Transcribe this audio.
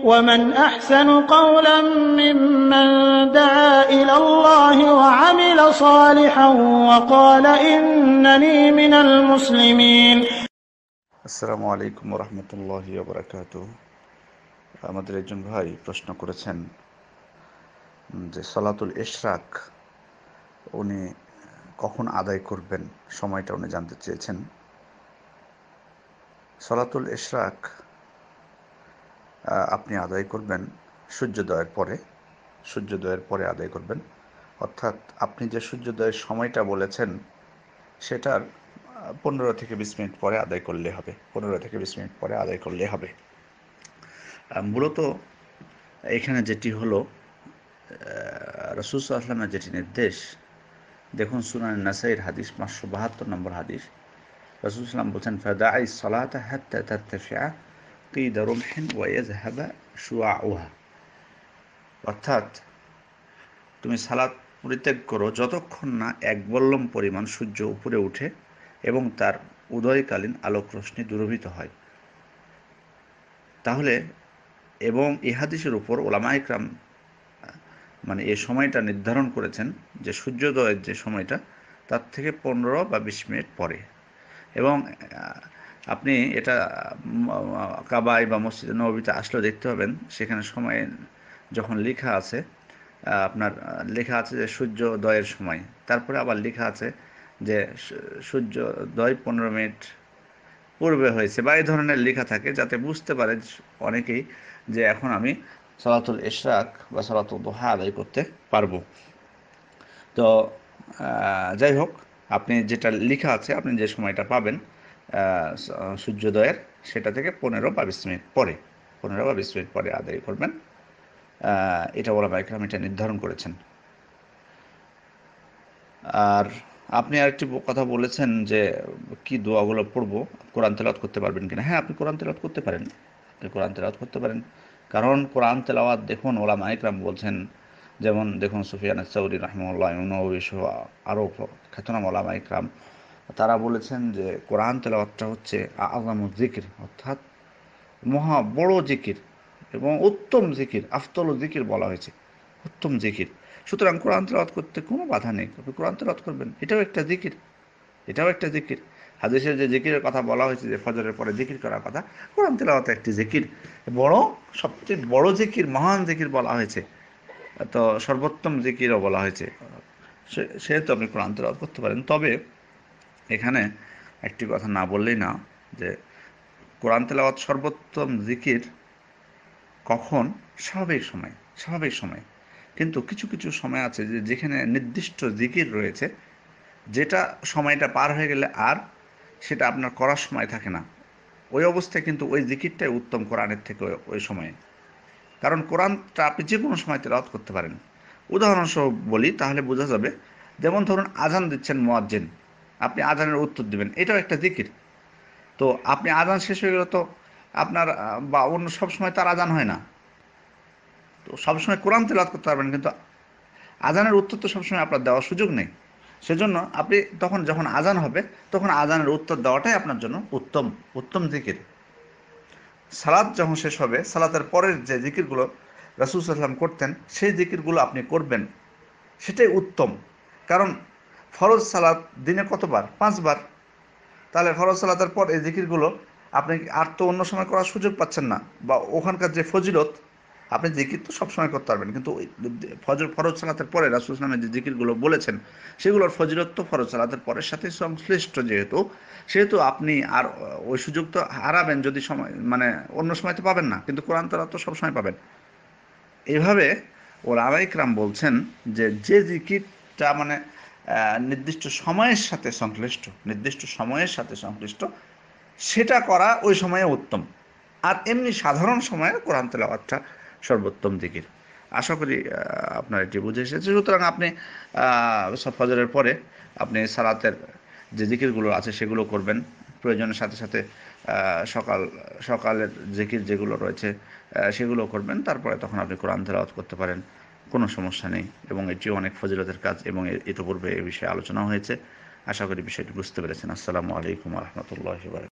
ومن أحسن قولا ممن دعا إلى الله وعمل صالحا وقال إنني من المسلمين. আসসালামু আলাইকুম রহমতুল্লাহি ওয়া বারাকাতুহু। আমাদের একজন ভাই প্রশ্ন করেছেন যে সলাতুল ইশরাক উনি কখন আদায় করবেন, সময়টা উনি জানতে চেয়েছেন। সলাতুল ইশরাক আপনি আদায় করবেন সূর্যোদয়ের পরে আদায় করবেন। অর্থাৎ আপনি যে সূর্যোদয়ের সময়টা বলেছেন সেটার 15 থেকে 20 মিনিট পরে আদায় করলে হবে। মূলত এখানে যেটি হলো রাসূল সাল্লাল্লাহু আলাইহি ওয়াসাল্লামের যেটি নির্দেশ, দেখুন সুনান নাসাইর হাদিস 572 নম্বর হাদিস। রাসূল সাল্লাল্লাহু আলাইহি ওয়াসাল্লাম বলছেন ফাদাঈ সালাতা হাত্তা তারতাফিআ কিদা রুমহিন ওয়া ইয়াযহাবা শুআউহা। অর্থাৎ তুমি সালাত পরিত্যাগ করো যতক্ষণ না এক বল্লম পরিমাণ সূর্য উপরে ওঠে এবং তার উদয়কালীন আলোক রশ্মি দূরভূত হয়। তাহলে এবং এই হাদিসের উপর উলামায়ে ইকরাম এই সময়টা নির্ধারণ করেছেন যে সূর্যোদয়ের যে সময়টা তার থেকে 15 বা 20 মিনিট পরে। এবং আপনি এটা কাবায় বা মসজিদে নববীতে আসলেও দেখতে পাবেন, সেখানে সময় যখন লেখা আছে যে সূর্যোদয়ের সময়, তারপরে আবার লেখা আছে যে সূর্যোদয় 15 মিনিট পূর্বে হয়েছে বা এই ধরনের লেখা থাকে, যাতে বুঝতে পারে অনেকেই যে এখন আমি সালাতুল ইশরাক বা সালাতুল দুহা আদায় করতে পারবো। তো যাই হোক, আপনি যেটা লেখা আছে, আপনি যে সময়টা পাবেন সূর্যোদয়ের, সেটা থেকে 15 বা 20 মিনিট পরে আদায় করবেন। এটা উলামায়ে ইকরাম এটা নির্ধারণ করেছেন। আর আপনি আরেকটি কথা বলেছেন যে কি দোয়াগুলো পড়বো, কোরআন তেলাওয়াত করতে পারবেন কিনা। হ্যাঁ, আপনি কোরআন তেলাওয়াত করতে পারেন। কারণ কোরআন তেলাওয়াত দেখুন উলামায়ে ইকরাম বলছেন, যেমন দেখুন সুফিয়ান আস-সাউরি রাহিমাহুল্লাহ, ইমাম নববী সহ আরও খ্যাতনামা উলামায়ে ইকরাম, তারা বলেছেন যে কোরআন তেলাওয়াতটা হচ্ছে আযমুয যিকির, অর্থাৎ মহা বড় জিকির এবং উত্তম জিকির, আফদলুয যিকির বলা হয়েছে, উত্তম জিকির। সুতরাং কোরআন তেলাওয়াত করতে কোনো বাধা নেই, আপনি কোরআন তেলাওয়াত করবেন, এটাও একটা জিকির। হাদিসের যে জিকিরের কথা বলা হয়েছে যে ফজরের পরে জিকির করার কথা, কোরআন তেলাওয়াত একটি জিকির, সবচেয়ে বড় জিকির, মহান জিকির বলা হয়েছে, তো সর্বোত্তম জিকিরও বলা হয়েছে। সেহেতু আপনি কোরআন তেলাওয়াত করতে পারেন। তবে এখানে একটি কথা না বললেই না, যে কোরআন তেলাওয়াত সর্বোত্তম জিকির কখন? স্বাভাবিক সময়। কিন্তু কিছু কিছু সময় আছে যেখানে নির্দিষ্ট জিকির রয়েছে, যেটা সময়টা পার হয়ে গেলে আর সেটা আপনার করার সময় থাকে না। ওই অবস্থায় কিন্তু ওই জিকিরটাই উত্তম কোরআনের থেকে ওই সময়ে। কারণ কোরআনটা আপনি যে কোনো সময় তেলাওয়াত করতে পারেন। উদাহরণসহ বলি, তাহলে বোঝা যাবে। যেমন ধরুন, আজান দিচ্ছেন মুয়াজ্জিন, আপনি আজানের উত্তর দিবেন, এটাও একটা জিকির। তো আপনি আজান শেষ হয়ে গেলে তো আপনার বা অন্য সব সময় তার আজান হয় না, তো সবসময় কোরআন তেলাওয়াত করতে পারবেন, কিন্তু আজানের উত্তর তো সবসময় আপনার দেওয়ার সুযোগ নেই। সেজন্য আপনি যখন আজান হবে, তখন আজানের উত্তর দেওয়াটাই আপনার জন্য উত্তম জিকির। সালাত যখন শেষ হবে, সালাতের পরের যে জিকিরগুলো রাসূল সাল্লাল্লাহু আলাইহি ওয়াসাল্লাম করতেন, সেই জিকিরগুলো আপনি করবেন, সেটাই উত্তম। কারণ ফরজ সালাত দিনে কতবার? 5 বার। তাহলে ফরজ সালাতের পর এই জিকিরগুলো আপনি আর তো অন্য সময় করার সুযোগ পাচ্ছেন না, বা ওখানকার যে ফজিলত, আপনি জিকির তো সবসময় করতে পারবেন, কিন্তু ওই ফরজ সালাতের পরে রাসূল সাল্লাল্লাহু আলাইহি ওয়াসাল্লাম যে জিকিরগুলো বলেছেন, সেগুলোর ফজিলত তো ফরজ সালাতের পরের সাথে সংশ্লিষ্ট, সেহেতু আপনি আর ওই সুযোগ তো হারাবেন যদি সময় অন্য সময় তো পাবেন না, কিন্তু কোরআন তেলাওয়াত তো সবসময় পাবেন। এইভাবে ওলামায়ে ইকরাম বলছেন যে জিকিরটা নির্দিষ্ট সময়ের সাথে সংশ্লিষ্ট, সেটা করা ওই সময়ে উত্তম। আর এমনি সাধারণ সময়ে কোরআন তেলাওয়াতটা সর্বোত্তম জিকির। আশা করি আপনার এটি বুঝে এসেছে। সুতরাং আপনি ফজরের পরে আপনি সালাতের যে জিকিরগুলো আছে সেগুলো করবেন। প্রয়োজনের সাথে সাথে সকালের জিকির যেগুলো রয়েছে সেগুলো করবেন। তারপরে তখন আপনি কোরআন তেলাওয়াত করতে পারেন, কোনো সমস্যা নেই। এবং এটিও অনেক ফজিলতের কাজ, এবং ইতিপূর্বে এ বিষয়ে আলোচনা হয়েছে। আশা করি বিষয়টি বুঝতে পেরেছেন। আসসালামু আলাইকুম ওয়া রাহমাতুল্লাহি ওয়া বারাকাতুহু।